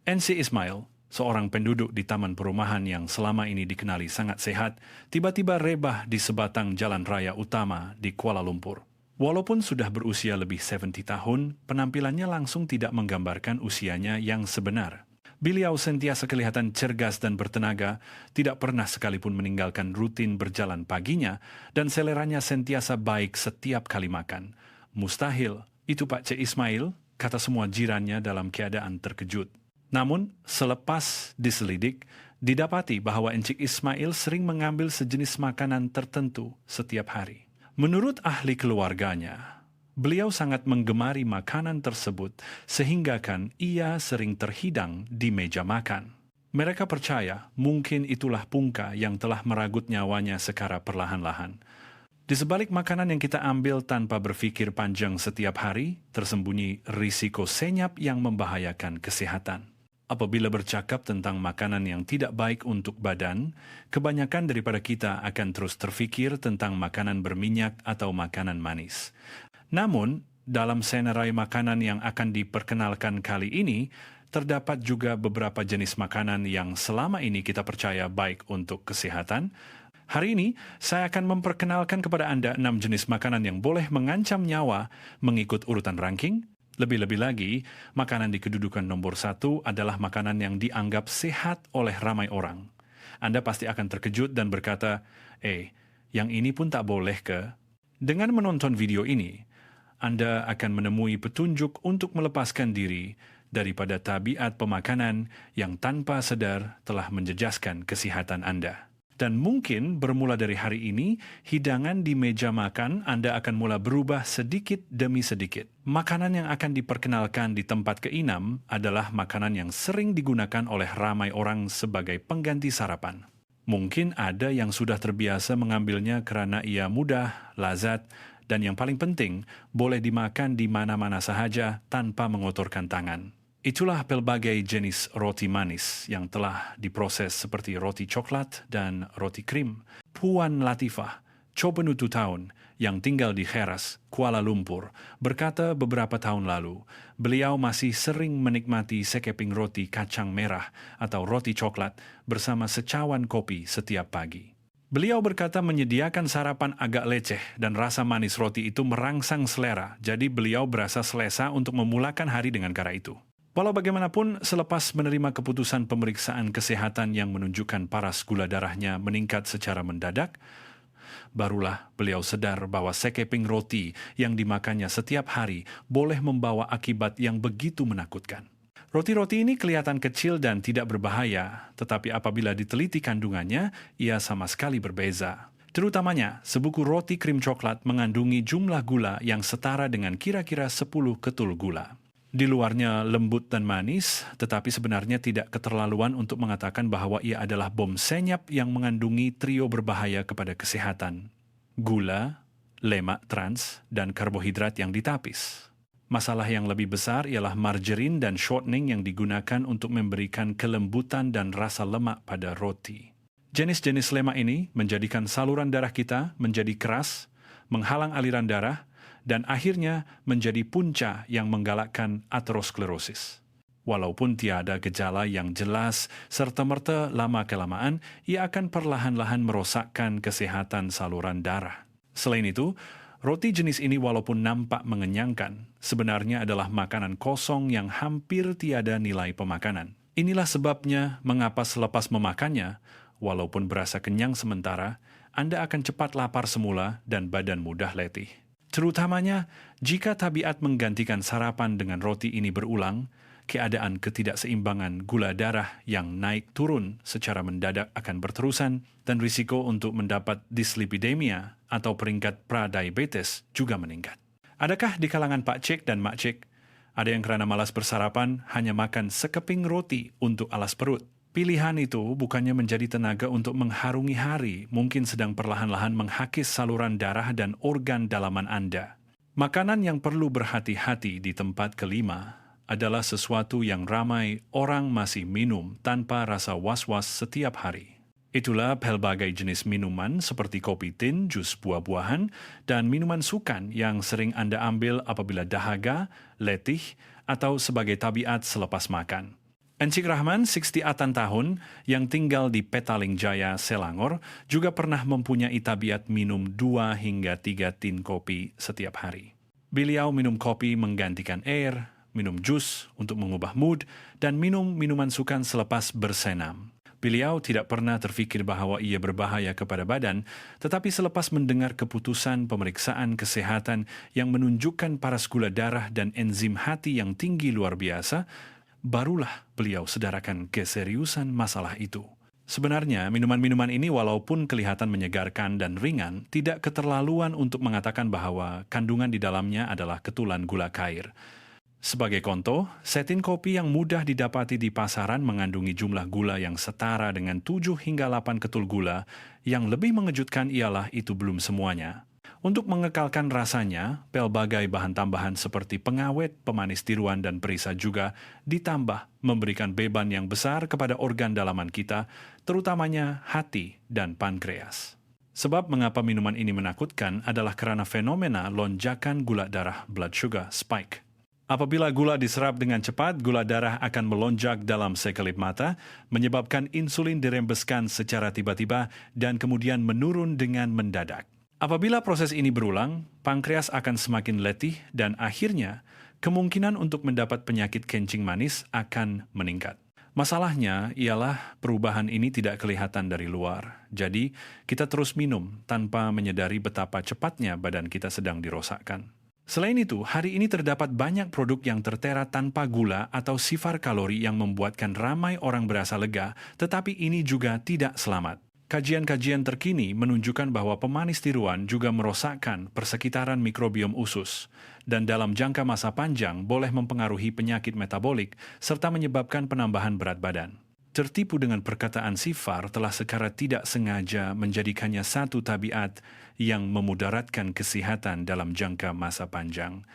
N.C. Ismail, seorang penduduk di taman perumahan yang selama ini dikenali sangat sehat, tiba-tiba rebah di sebatang jalan raya utama di Kuala Lumpur. Walaupun sudah berusia lebih 70 tahun, penampilannya langsung tidak menggambarkan usianya yang sebenar. Beliau sentiasa kelihatan cergas dan bertenaga, tidak pernah sekalipun meninggalkan rutin berjalan paginya, dan seleranya sentiasa baik setiap kali makan. Mustahil, itu Pak C. Ismail, kata semua jirannya dalam keadaan terkejut. Namun, selepas diselidik, didapati bahwa Encik Ismail sering mengambil sejenis makanan tertentu setiap hari. Menurut ahli keluarganya, beliau sangat menggemari makanan tersebut sehingga kan ia sering terhidang di meja makan. Mereka percaya mungkin itulah punca yang telah meragut nyawanya secara perlahan-lahan. Di sebalik makanan yang kita ambil tanpa berpikir panjang setiap hari, tersembunyi risiko senyap yang membahayakan kesehatan. Apabila bercakap tentang makanan yang tidak baik untuk badan, kebanyakan daripada kita akan terus terfikir tentang makanan berminyak atau makanan manis. Namun, dalam senarai makanan yang akan diperkenalkan kali ini, terdapat juga beberapa jenis makanan yang selama ini kita percaya baik untuk kesehatan. Hari ini, saya akan memperkenalkan kepada Anda 6 jenis makanan yang boleh mengancam nyawa mengikut urutan ranking. Lebih-lebih lagi, makanan di kedudukan nomor 1 adalah makanan yang dianggap sehat oleh ramai orang. Anda pasti akan terkejut dan berkata, yang ini pun tak boleh ke? Dengan menonton video ini, Anda akan menemui petunjuk untuk melepaskan diri daripada tabiat pemakanan yang tanpa sadar telah menjejaskan kesehatan Anda. Dan mungkin bermula dari hari ini, hidangan di meja makan Anda akan mula berubah sedikit demi sedikit. Makanan yang akan diperkenalkan di tempat keenam adalah makanan yang sering digunakan oleh ramai orang sebagai pengganti sarapan. Mungkin ada yang sudah terbiasa mengambilnya karena ia mudah, lazat, dan yang paling penting, boleh dimakan di mana-mana sahaja tanpa mengotorkan tangan. Itulah pelbagai jenis roti manis yang telah diproses seperti roti coklat dan roti krim. Puan Latifah, Copenutu tahun, yang tinggal di Heras, Kuala Lumpur, berkata beberapa tahun lalu, beliau masih sering menikmati sekeping roti kacang merah atau roti coklat bersama secawan kopi setiap pagi. Beliau berkata menyediakan sarapan agak leceh dan rasa manis roti itu merangsang selera, jadi beliau berasa selesa untuk memulakan hari dengan cara itu. Walau bagaimanapun, selepas menerima keputusan pemeriksaan kesehatan yang menunjukkan paras gula darahnya meningkat secara mendadak, barulah beliau sadar bahwa sekeping roti yang dimakannya setiap hari boleh membawa akibat yang begitu menakutkan. Roti-roti ini kelihatan kecil dan tidak berbahaya, tetapi apabila diteliti kandungannya, ia sama sekali berbeza. Terutamanya, sebuku roti krim coklat mengandungi jumlah gula yang setara dengan kira-kira 10 ketul gula. Di luarnya lembut dan manis, tetapi sebenarnya tidak keterlaluan untuk mengatakan bahwa ia adalah bom senyap yang mengandungi trio berbahaya kepada kesehatan. Gula, lemak trans, dan karbohidrat yang ditapis. Masalah yang lebih besar ialah margarin dan shortening yang digunakan untuk memberikan kelembutan dan rasa lemak pada roti. Jenis-jenis lemak ini menjadikan saluran darah kita menjadi keras, menghalang aliran darah, dan akhirnya menjadi punca yang menggalakkan aterosklerosis. Walaupun tiada gejala yang jelas, serta-merta lama-kelamaan, ia akan perlahan-lahan merosakkan kesehatan saluran darah. Selain itu, roti jenis ini walaupun nampak mengenyangkan, sebenarnya adalah makanan kosong yang hampir tiada nilai pemakanan. Inilah sebabnya mengapa selepas memakannya, walaupun berasa kenyang sementara, Anda akan cepat lapar semula dan badan mudah letih. Terutamanya, jika tabiat menggantikan sarapan dengan roti ini berulang, keadaan ketidakseimbangan gula darah yang naik turun secara mendadak akan berterusan dan risiko untuk mendapat dislipidemia atau peringkat pradiabetes juga meningkat. Adakah di kalangan Pak Cik dan Mak Cik, ada yang karena malas bersarapan hanya makan sekeping roti untuk alas perut? Pilihan itu bukannya menjadi tenaga untuk mengharungi hari, mungkin sedang perlahan-lahan menghakis saluran darah dan organ dalaman Anda. Makanan yang perlu berhati-hati di tempat kelima adalah sesuatu yang ramai orang masih minum tanpa rasa was-was setiap hari. Itulah pelbagai jenis minuman seperti kopi tin, jus buah-buahan, dan minuman sukan yang sering Anda ambil apabila dahaga, letih, atau sebagai tabiat selepas makan. Encik Rahman, 60-an tahun, yang tinggal di Petaling Jaya, Selangor, juga pernah mempunyai tabiat minum 2 hingga 3 tin kopi setiap hari. Beliau minum kopi menggantikan air, minum jus untuk mengubah mood, dan minum minuman sukan selepas bersenam. Beliau tidak pernah terfikir bahwa ia berbahaya kepada badan, tetapi selepas mendengar keputusan pemeriksaan kesehatan yang menunjukkan paras gula darah dan enzim hati yang tinggi luar biasa, barulah beliau sedarakan keseriusan masalah itu. Sebenarnya, minuman-minuman ini walaupun kelihatan menyegarkan dan ringan, tidak keterlaluan untuk mengatakan bahwa kandungan di dalamnya adalah ketulan gula cair. Sebagai contoh, setin kopi yang mudah didapati di pasaran mengandungi jumlah gula yang setara dengan 7 hingga 8 ketul gula. Yang lebih mengejutkan ialah itu belum semuanya. Untuk mengekalkan rasanya, pelbagai bahan tambahan seperti pengawet, pemanis tiruan, dan perisa juga ditambah memberikan beban yang besar kepada organ dalaman kita, terutamanya hati dan pankreas. Sebab mengapa minuman ini menakutkan adalah karena fenomena lonjakan gula darah blood sugar spike. Apabila gula diserap dengan cepat, gula darah akan melonjak dalam sekelip mata, menyebabkan insulin dirembeskan secara tiba-tiba dan kemudian menurun dengan mendadak. Apabila proses ini berulang, pankreas akan semakin letih dan akhirnya kemungkinan untuk mendapat penyakit kencing manis akan meningkat. Masalahnya ialah perubahan ini tidak kelihatan dari luar. Jadi, kita terus minum tanpa menyadari betapa cepatnya badan kita sedang dirosakkan. Selain itu, hari ini terdapat banyak produk yang tertera tanpa gula atau sifar kalori yang membuatkan ramai orang berasa lega, tetapi ini juga tidak selamat. Kajian-kajian terkini menunjukkan bahwa pemanis tiruan juga merosakkan persekitaran mikrobiom usus dan dalam jangka masa panjang boleh mempengaruhi penyakit metabolik serta menyebabkan penambahan berat badan. Tertipu dengan perkataan sifar telah secara tidak sengaja menjadikannya satu tabiat yang memudaratkan kesehatan dalam jangka masa panjang.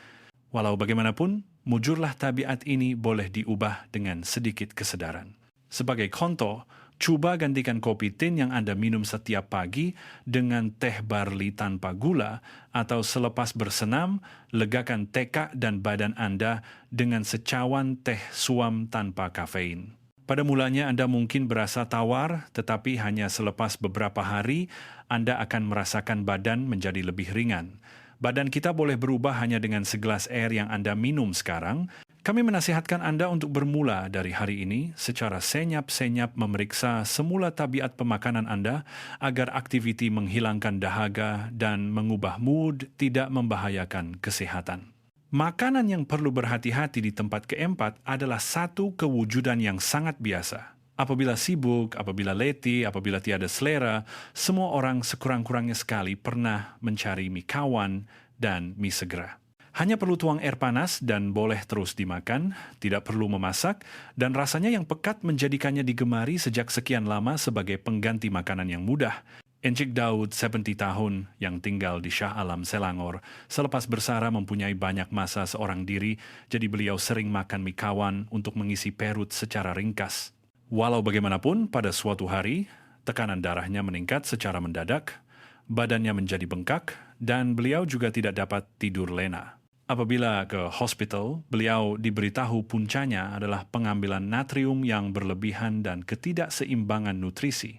Walau bagaimanapun, mujurlah tabiat ini boleh diubah dengan sedikit kesadaran. Sebagai contoh, coba gantikan kopi tin yang Anda minum setiap pagi dengan teh barli tanpa gula atau selepas bersenam, legakan tekak dan badan Anda dengan secawan teh suam tanpa kafein. Pada mulanya Anda mungkin berasa tawar, tetapi hanya selepas beberapa hari Anda akan merasakan badan menjadi lebih ringan. Badan kita boleh berubah hanya dengan segelas air yang Anda minum sekarang. Kami menasihatkan Anda untuk bermula dari hari ini secara senyap-senyap memeriksa semula tabiat pemakanan Anda agar aktiviti menghilangkan dahaga dan mengubah mood tidak membahayakan kesehatan. Makanan yang perlu berhati-hati di tempat keempat adalah satu kewujudan yang sangat biasa. Apabila sibuk, apabila letih, apabila tiada selera, semua orang sekurang-kurangnya sekali pernah mencari mie kawan dan mie segera. Hanya perlu tuang air panas dan boleh terus dimakan, tidak perlu memasak, dan rasanya yang pekat menjadikannya digemari sejak sekian lama sebagai pengganti makanan yang mudah. Encik Daud, 70 tahun, yang tinggal di Shah Alam, Selangor, selepas bersara mempunyai banyak masa seorang diri, jadi beliau sering makan mie kawan untuk mengisi perut secara ringkas. Walau bagaimanapun, pada suatu hari, tekanan darahnya meningkat secara mendadak, badannya menjadi bengkak, dan beliau juga tidak dapat tidur lena. Apabila ke hospital, beliau diberitahu puncanya adalah pengambilan natrium yang berlebihan dan ketidakseimbangan nutrisi.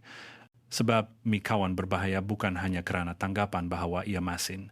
Sebab mie kawan berbahaya bukan hanya kerana tanggapan bahwa ia masin.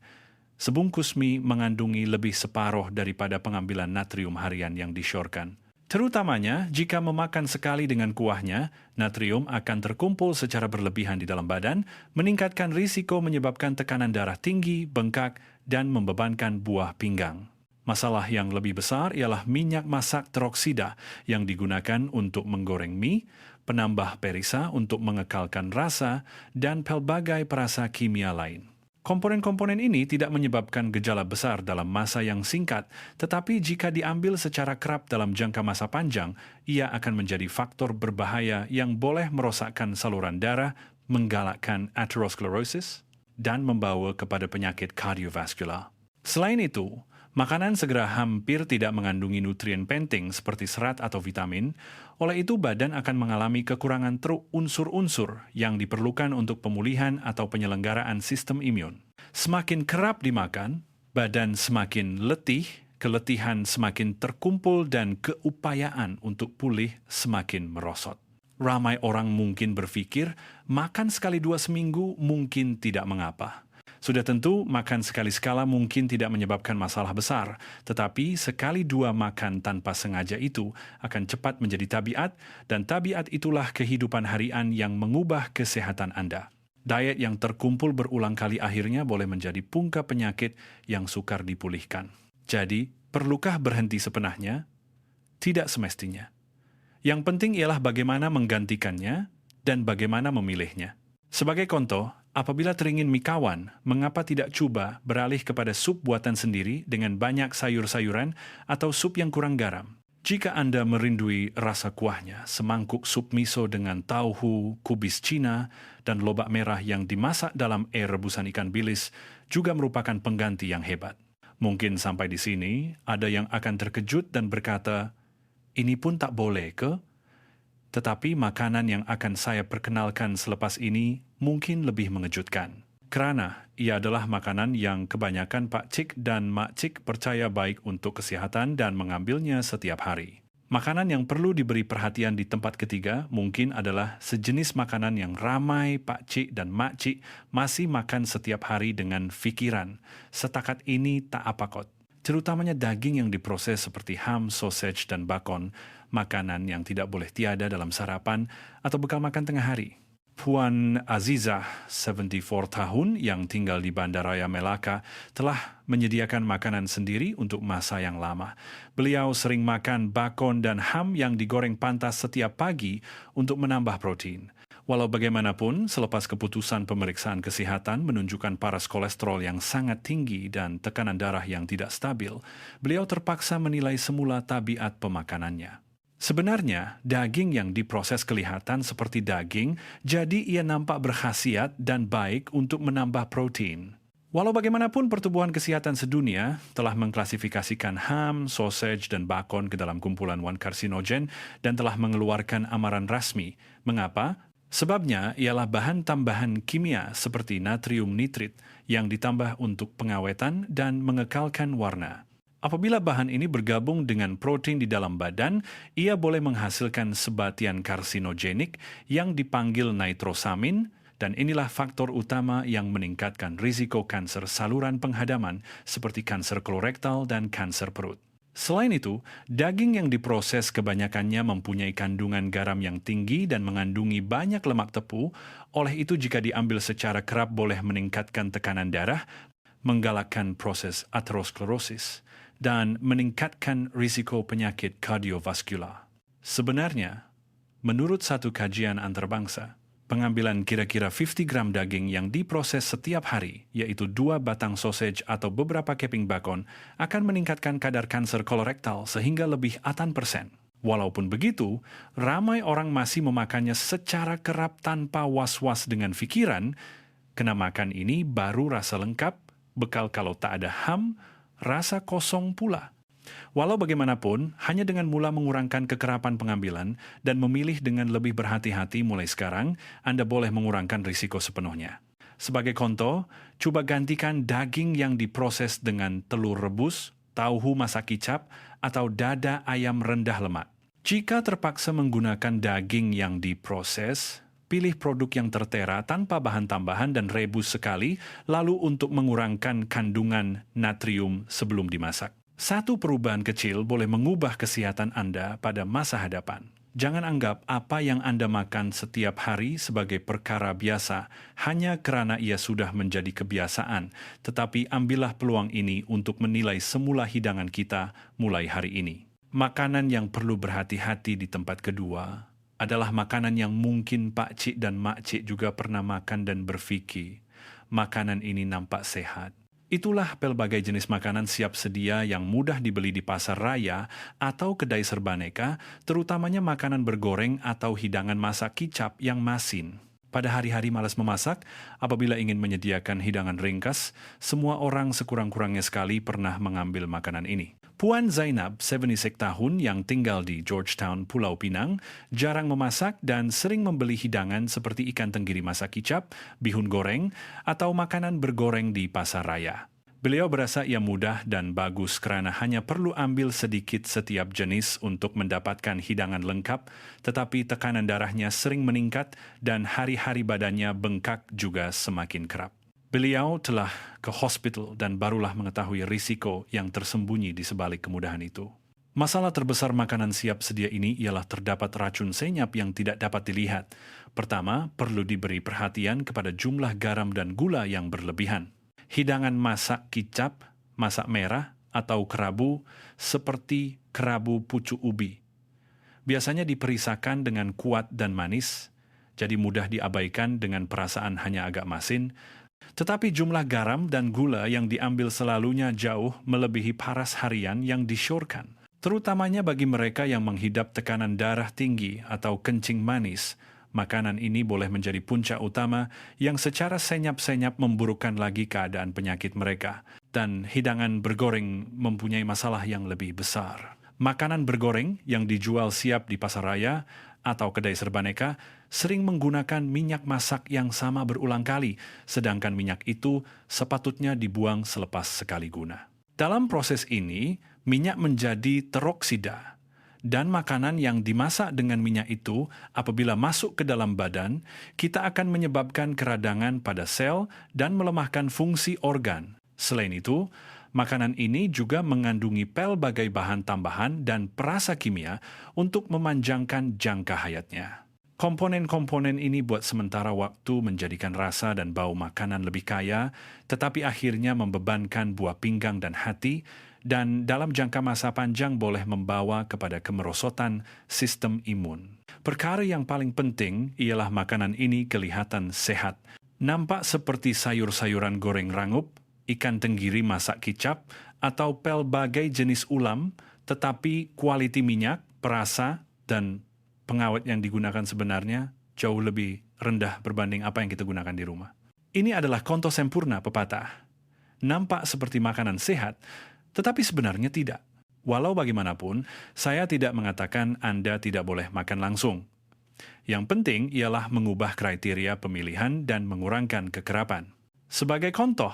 Sebungkus mie mengandungi lebih separuh daripada pengambilan natrium harian yang disyorkan. Terutamanya jika memakan sekali dengan kuahnya, natrium akan terkumpul secara berlebihan di dalam badan, meningkatkan risiko menyebabkan tekanan darah tinggi, bengkak, dan membebankan buah pinggang. Masalah yang lebih besar ialah minyak masak teroksida yang digunakan untuk menggoreng mie, penambah perisa untuk mengekalkan rasa, dan pelbagai perasa kimia lain. Komponen-komponen ini tidak menyebabkan gejala besar dalam masa yang singkat, tetapi jika diambil secara kerap dalam jangka masa panjang, ia akan menjadi faktor berbahaya yang boleh merosakkan saluran darah, menggalakkan atherosclerosis, dan membawa kepada penyakit kardiovaskular. Selain itu, makanan segera hampir tidak mengandungi nutrien penting seperti serat atau vitamin, oleh itu badan akan mengalami kekurangan unsur-unsur yang diperlukan untuk pemulihan atau penyelenggaraan sistem imun. Semakin kerap dimakan, badan semakin letih keletihan semakin terkumpul dan keupayaan untuk pulih semakin merosot. Ramai orang mungkin berpikir, makan sekali 2 seminggu mungkin tidak mengapa. Sudah tentu, makan sekali-sekala mungkin tidak menyebabkan masalah besar, tetapi sekali 2 makan tanpa sengaja itu akan cepat menjadi tabiat, dan tabiat itulah kehidupan harian yang mengubah kesehatan Anda. Diet yang terkumpul berulang kali akhirnya boleh menjadi punca penyakit yang sukar dipulihkan. Jadi, perlukah berhenti sepenahnya? Tidak semestinya. Yang penting ialah bagaimana menggantikannya dan bagaimana memilihnya. Sebagai contoh, apabila teringin mikawan, mengapa tidak coba beralih kepada sup buatan sendiri dengan banyak sayur-sayuran atau sup yang kurang garam? Jika Anda merindui rasa kuahnya, semangkuk sup miso dengan tauhu, kubis Cina, dan lobak merah yang dimasak dalam air rebusan ikan bilis juga merupakan pengganti yang hebat. Mungkin sampai di sini, ada yang akan terkejut dan berkata, "Ini pun tak boleh ke?" Tetapi makanan yang akan saya perkenalkan selepas ini mungkin lebih mengejutkan. Kerana ia adalah makanan yang kebanyakan Pak Cik dan Mak Cik percaya baik untuk kesihatan dan mengambilnya setiap hari. Makanan yang perlu diberi perhatian di tempat ketiga mungkin adalah sejenis makanan yang ramai Pak Cik dan Mak Cik masih makan setiap hari dengan fikiran. Setakat ini tak apa kot. Terutamanya daging yang diproses seperti ham, sausage, dan bakon, makanan yang tidak boleh tiada dalam sarapan atau bekal makan tengah hari. Puan Azizah, 74 tahun, yang tinggal di Bandaraya Melaka, telah menyediakan makanan sendiri untuk masa yang lama. Beliau sering makan bakon dan ham yang digoreng pantas setiap pagi untuk menambah protein. Walau bagaimanapun, selepas keputusan pemeriksaan kesehatan menunjukkan paras kolesterol yang sangat tinggi dan tekanan darah yang tidak stabil, beliau terpaksa menilai semula tabiat pemakanannya. Sebenarnya, daging yang diproses kelihatan seperti daging, jadi ia nampak berkhasiat dan baik untuk menambah protein. Walau bagaimanapun, Pertubuhan Kesehatan Sedunia telah mengklasifikasikan ham, sausage, dan bakon ke dalam kumpulan one karsinogen dan telah mengeluarkan amaran rasmi. Mengapa? Sebabnya ialah bahan tambahan kimia seperti natrium nitrit yang ditambah untuk pengawetan dan mengekalkan warna. Apabila bahan ini bergabung dengan protein di dalam badan, ia boleh menghasilkan sebatian karsinogenik yang dipanggil nitrosamin, dan inilah faktor utama yang meningkatkan risiko kanser saluran penghadaman seperti kanser kolorektal dan kanser perut. Selain itu, daging yang diproses kebanyakannya mempunyai kandungan garam yang tinggi dan mengandungi banyak lemak tepu, oleh itu jika diambil secara kerap boleh meningkatkan tekanan darah, menggalakkan proses aterosklerosis, dan meningkatkan risiko penyakit kardiovaskular. Sebenarnya, menurut satu kajian antarabangsa, pengambilan kira-kira 50 gram daging yang diproses setiap hari, yaitu 2 batang sausage atau beberapa keping bakon, akan meningkatkan kadar kanser kolorektal sehingga lebih 8%. Walaupun begitu, ramai orang masih memakannya secara kerap tanpa was-was dengan fikiran, kena makan ini baru rasa lengkap, bekal kalau tak ada ham, rasa kosong pula. Walau bagaimanapun, hanya dengan mula mengurangkan kekerapan pengambilan dan memilih dengan lebih berhati-hati mulai sekarang, Anda boleh mengurangkan risiko sepenuhnya. Sebagai contoh, coba gantikan daging yang diproses dengan telur rebus, tauhu masak kicap, atau dada ayam rendah lemak. Jika terpaksa menggunakan daging yang diproses, pilih produk yang tertera tanpa bahan tambahan dan rebus sekali, lalu untuk mengurangkan kandungan natrium sebelum dimasak. Satu perubahan kecil boleh mengubah kesehatan Anda pada masa hadapan. Jangan anggap apa yang Anda makan setiap hari sebagai perkara biasa hanya kerana ia sudah menjadi kebiasaan, tetapi ambillah peluang ini untuk menilai semula hidangan kita mulai hari ini. Makanan yang perlu berhati-hati di tempat kedua adalah makanan yang mungkin Pak Cik dan Mak Cik juga pernah makan dan berfikir, makanan ini nampak sehat. Itulah pelbagai jenis makanan siap sedia yang mudah dibeli di pasar raya atau kedai serbaneka, terutamanya makanan bergoreng atau hidangan masak kicap yang masin. Pada hari-hari malas memasak, apabila ingin menyediakan hidangan ringkas, semua orang sekurang-kurangnya sekali pernah mengambil makanan ini. Puan Zainab, 76 tahun yang tinggal di Georgetown, Pulau Pinang, jarang memasak dan sering membeli hidangan seperti ikan tenggiri masak kicap, bihun goreng, atau makanan bergoreng di pasar raya. Beliau berasa ia mudah dan bagus karena hanya perlu ambil sedikit setiap jenis untuk mendapatkan hidangan lengkap, tetapi tekanan darahnya sering meningkat dan hari-hari badannya bengkak juga semakin kerap. Beliau telah ke hospital dan barulah mengetahui risiko yang tersembunyi di sebalik kemudahan itu. Masalah terbesar makanan siap sedia ini ialah terdapat racun senyap yang tidak dapat dilihat. Pertama, perlu diberi perhatian kepada jumlah garam dan gula yang berlebihan. Hidangan masak kicap, masak merah, atau kerabu seperti kerabu pucuk ubi. Biasanya diperisakan dengan kuat dan manis, jadi mudah diabaikan dengan perasaan hanya agak masin, tetapi jumlah garam dan gula yang diambil selalunya jauh melebihi paras harian yang disyorkan. Terutamanya bagi mereka yang menghidap tekanan darah tinggi atau kencing manis, makanan ini boleh menjadi puncak utama yang secara senyap-senyap memburukkan lagi keadaan penyakit mereka. Dan hidangan bergoreng mempunyai masalah yang lebih besar. Makanan bergoreng yang dijual siap di pasar raya atau kedai serbaneka sering menggunakan minyak masak yang sama berulang kali, sedangkan minyak itu sepatutnya dibuang selepas sekali guna. Dalam proses ini, minyak menjadi teroksida, dan makanan yang dimasak dengan minyak itu, apabila masuk ke dalam badan, kita akan menyebabkan keradangan pada sel dan melemahkan fungsi organ. Selain itu, makanan ini juga mengandungi pelbagai bahan tambahan dan perasa kimia untuk memanjangkan jangka hayatnya. Komponen-komponen ini buat sementara waktu menjadikan rasa dan bau makanan lebih kaya, tetapi akhirnya membebankan buah pinggang dan hati, dan dalam jangka masa panjang boleh membawa kepada kemerosotan sistem imun. Perkara yang paling penting ialah makanan ini kelihatan sehat. Nampak seperti sayur-sayuran goreng rangup, ikan tenggiri masak kicap, atau pelbagai jenis ulam, tetapi kualiti minyak, perasa, dan pengawet yang digunakan sebenarnya jauh lebih rendah berbanding apa yang kita gunakan di rumah. Ini adalah contoh sempurna pepatah. Nampak seperti makanan sehat, tetapi sebenarnya tidak. Walau bagaimanapun, saya tidak mengatakan Anda tidak boleh makan langsung. Yang penting ialah mengubah kriteria pemilihan dan mengurangkan kekerapan. Sebagai contoh,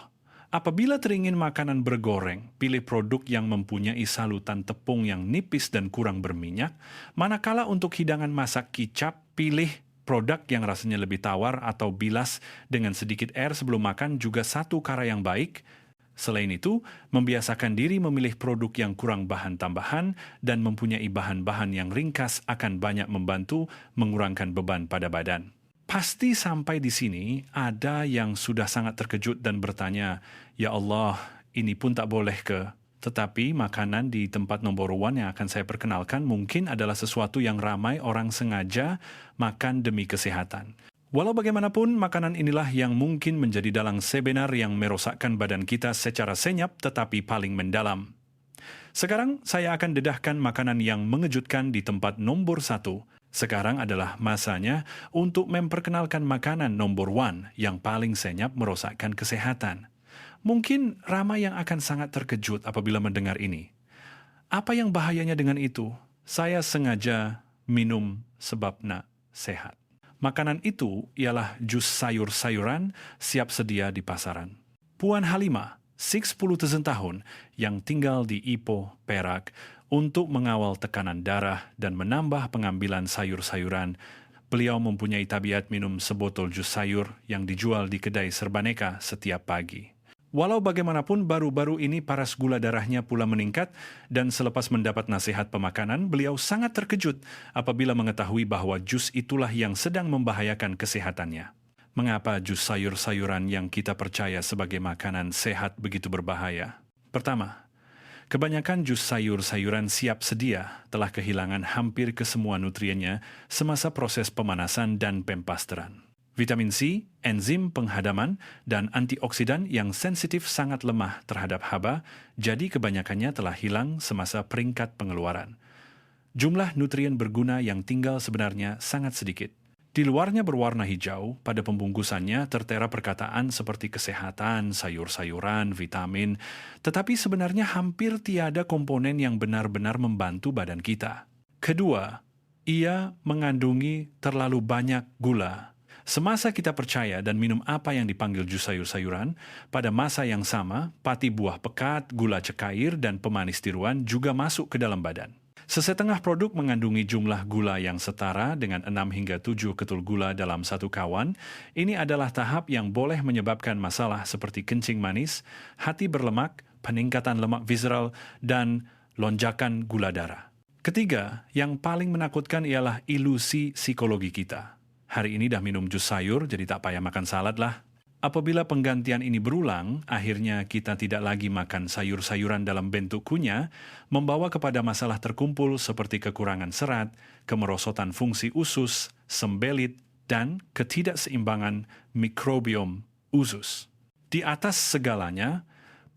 apabila teringin makanan bergoreng, pilih produk yang mempunyai salutan tepung yang nipis dan kurang berminyak, manakala untuk hidangan masak kicap, pilih produk yang rasanya lebih tawar atau bilas dengan sedikit air sebelum makan juga satu cara yang baik. Selain itu, membiasakan diri memilih produk yang kurang bahan tambahan dan mempunyai bahan-bahan yang ringkas akan banyak membantu mengurangkan beban pada badan. Pasti sampai di sini ada yang sudah sangat terkejut dan bertanya, "Ya Allah, ini pun tak boleh ke?" Tetapi makanan di tempat nomor 1 yang akan saya perkenalkan mungkin adalah sesuatu yang ramai orang sengaja makan demi kesehatan. Walau bagaimanapun, makanan inilah yang mungkin menjadi dalang sebenar yang merosakkan badan kita secara senyap tetapi paling mendalam. Sekarang saya akan dedahkan makanan yang mengejutkan di tempat nomor 1. Sekarang adalah masanya untuk memperkenalkan makanan nomor 1 yang paling senyap merosakkan kesehatan. Mungkin ramai yang akan sangat terkejut apabila mendengar ini. Apa yang bahayanya dengan itu? Saya sengaja minum sebab nak sehat. Makanan itu ialah jus sayur-sayuran siap sedia di pasaran. Puan Halimah, 60 tahun, yang tinggal di Ipoh, Perak, untuk mengawal tekanan darah dan menambah pengambilan sayur-sayuran, beliau mempunyai tabiat minum sebotol jus sayur yang dijual di kedai serbaneka setiap pagi. Walau bagaimanapun, baru-baru ini paras gula darahnya pula meningkat dan selepas mendapat nasihat pemakanan, beliau sangat terkejut apabila mengetahui bahwa jus itulah yang sedang membahayakan kesehatannya. Mengapa jus sayur-sayuran yang kita percaya sebagai makanan sehat begitu berbahaya? Pertama, kebanyakan jus sayur-sayuran siap sedia telah kehilangan hampir kesemua nutriennya semasa proses pemanasan dan pempasteran. Vitamin C, enzim penghadaman, dan antioksidan yang sensitif sangat lemah terhadap haba, jadi kebanyakannya telah hilang semasa peringkat pengeluaran. Jumlah nutrien berguna yang tinggal sebenarnya sangat sedikit. Di luarnya berwarna hijau, pada pembungkusannya tertera perkataan seperti kesehatan, sayur-sayuran, vitamin, tetapi sebenarnya hampir tiada komponen yang benar-benar membantu badan kita. Kedua, ia mengandungi terlalu banyak gula. Semasa kita percaya dan minum apa yang dipanggil jus sayur-sayuran, pada masa yang sama, pati buah pekat, gula cekair, dan pemanis tiruan juga masuk ke dalam badan. Sesetengah produk mengandungi jumlah gula yang setara dengan 6 hingga 7 ketul gula dalam satu kawan. Ini adalah tahap yang boleh menyebabkan masalah seperti kencing manis, hati berlemak, peningkatan lemak visceral, dan lonjakan gula darah. Ketiga, yang paling menakutkan ialah ilusi psikologi kita. Hari ini dah minum jus sayur, jadi tak payah makan salad lah. Apabila penggantian ini berulang, akhirnya kita tidak lagi makan sayur-sayuran dalam bentuk kunyah, membawa kepada masalah terkumpul seperti kekurangan serat, kemerosotan fungsi usus, sembelit, dan ketidakseimbangan mikrobiom usus. Di atas segalanya,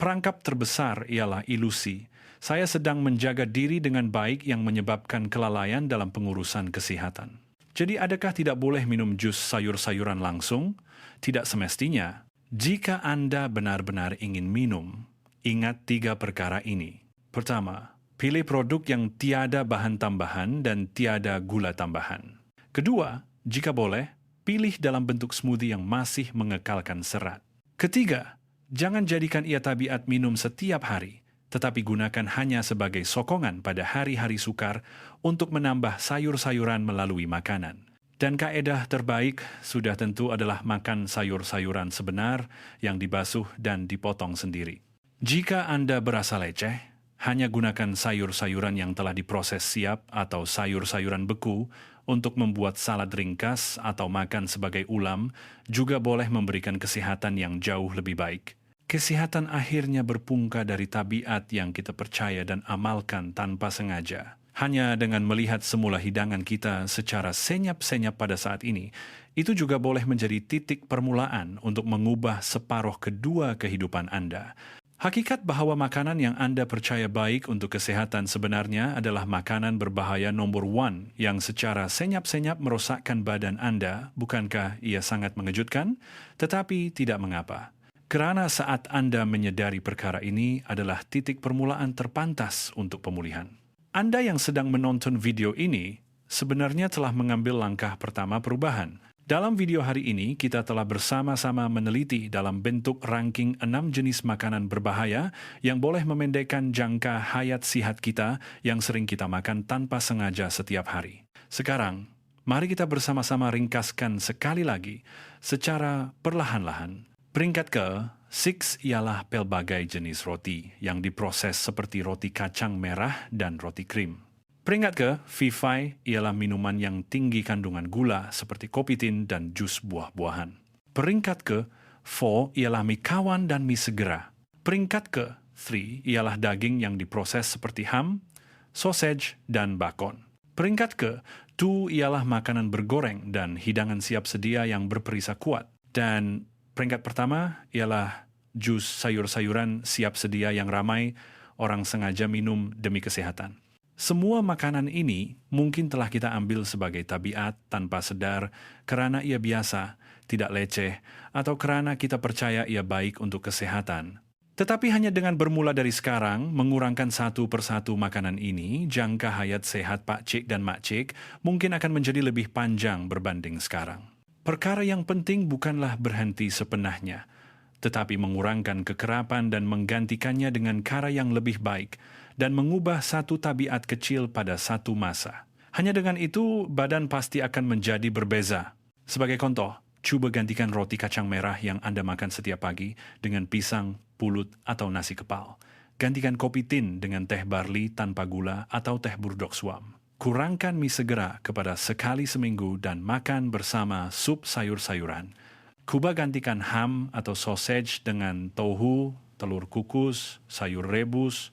perangkap terbesar ialah ilusi. Saya sedang menjaga diri dengan baik yang menyebabkan kelalaian dalam pengurusan kesehatan. Jadi adakah tidak boleh minum jus sayur-sayuran langsung? Tidak semestinya. Jika Anda benar-benar ingin minum, ingat 3 perkara ini. Pertama, pilih produk yang tiada bahan tambahan dan tiada gula tambahan. Kedua, jika boleh, pilih dalam bentuk smoothie yang masih mengekalkan serat. Ketiga, jangan jadikan ia tabiat minum setiap hari, tetapi gunakan hanya sebagai sokongan pada hari-hari sukar untuk menambah sayur-sayuran melalui makanan. Dan kaedah terbaik sudah tentu adalah makan sayur-sayuran sebenar yang dibasuh dan dipotong sendiri. Jika Anda berasa leceh, hanya gunakan sayur-sayuran yang telah diproses siap atau sayur-sayuran beku untuk membuat salad ringkas atau makan sebagai ulam juga boleh memberikan kesehatan yang jauh lebih baik. Kesehatan akhirnya berpungka dari tabiat yang kita percaya dan amalkan tanpa sengaja. Hanya dengan melihat semula hidangan kita secara senyap-senyap pada saat ini, itu juga boleh menjadi titik permulaan untuk mengubah separuh kedua kehidupan Anda. Hakikat bahwa makanan yang Anda percaya baik untuk kesehatan sebenarnya adalah makanan berbahaya nomor 1 yang secara senyap-senyap merosakkan badan Anda. Bukankah ia sangat mengejutkan? Tetapi tidak mengapa. Kerana saat Anda menyadari perkara ini adalah titik permulaan terpantas untuk pemulihan. Anda yang sedang menonton video ini sebenarnya telah mengambil langkah pertama perubahan. Dalam video hari ini, kita telah bersama-sama meneliti dalam bentuk ranking 6 jenis makanan berbahaya yang boleh memendekkan jangka hayat sihat kita yang sering kita makan tanpa sengaja setiap hari. Sekarang, mari kita bersama-sama ringkaskan sekali lagi secara perlahan-lahan. Peringkat ke-6 ialah pelbagai jenis roti yang diproses seperti roti kacang merah dan roti krim. Peringkat ke-5 ialah minuman yang tinggi kandungan gula seperti kopi tin dan jus buah-buahan. Peringkat ke-4 ialah mie kawan dan mie segera. Peringkat ke-3 ialah daging yang diproses seperti ham, sausage, dan bakon. Peringkat ke-2 ialah makanan bergoreng dan hidangan siap sedia yang berperisa kuat. Dan peringkat pertama ialah jus sayur-sayuran siap sedia yang ramai orang sengaja minum demi kesehatan. Semua makanan ini mungkin telah kita ambil sebagai tabiat tanpa sadar kerana ia biasa, tidak leceh, atau kerana kita percaya ia baik untuk kesehatan. Tetapi hanya dengan bermula dari sekarang, mengurangkan satu persatu makanan ini, jangka hayat sehat Pak Cik dan Mak Cik mungkin akan menjadi lebih panjang berbanding sekarang. Perkara yang penting bukanlah berhenti sepenahnya, tetapi mengurangkan kekerapan dan menggantikannya dengan cara yang lebih baik dan mengubah satu tabiat kecil pada satu masa. Hanya dengan itu, badan pasti akan menjadi berbeza. Sebagai contoh, cuba gantikan roti kacang merah yang Anda makan setiap pagi dengan pisang, pulut, atau nasi kepal. Gantikan kopi tin dengan teh barli tanpa gula atau teh burdok suam. Kurangkan mie segera kepada sekali seminggu dan makan bersama sup sayur-sayuran. Cuba gantikan ham atau sausage dengan tohu, telur kukus, sayur rebus,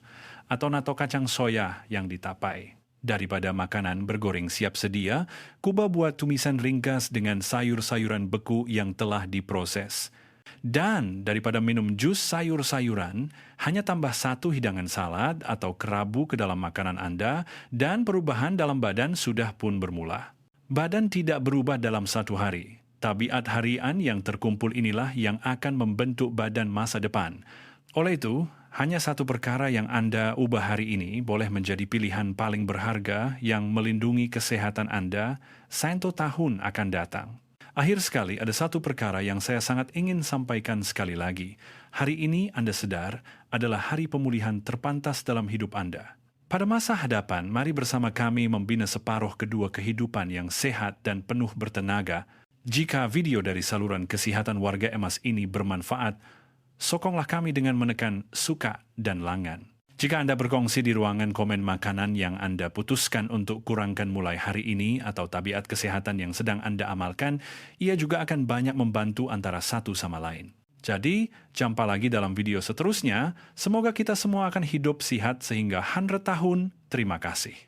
atau nato kacang soya yang ditapai. Daripada makanan bergoreng siap sedia, cuba buat tumisan ringkas dengan sayur-sayuran beku yang telah diproses. Dan daripada minum jus sayur-sayuran, hanya tambah 1 hidangan salad atau kerabu ke dalam makanan Anda dan perubahan dalam badan sudah pun bermula. Badan tidak berubah dalam 1 hari. Tabiat harian yang terkumpul inilah yang akan membentuk badan masa depan. Oleh itu, hanya 1 perkara yang Anda ubah hari ini boleh menjadi pilihan paling berharga yang melindungi kesehatan Anda 1 tahun akan datang. Akhir sekali, ada satu perkara yang saya sangat ingin sampaikan sekali lagi. Hari ini Anda sedar adalah hari pemulihan terpantas dalam hidup Anda. Pada masa hadapan, mari bersama kami membina separuh kedua kehidupan yang sehat dan penuh bertenaga. Jika video dari saluran kesehatan warga emas ini bermanfaat, sokonglah kami dengan menekan suka dan langan. Jika Anda berkongsi di ruangan komen makanan yang Anda putuskan untuk kurangkan mulai hari ini atau tabiat kesehatan yang sedang Anda amalkan, ia juga akan banyak membantu antara satu sama lain. Jadi, jumpa lagi dalam video seterusnya. Semoga kita semua akan hidup sehat sehingga 100 tahun. Terima kasih.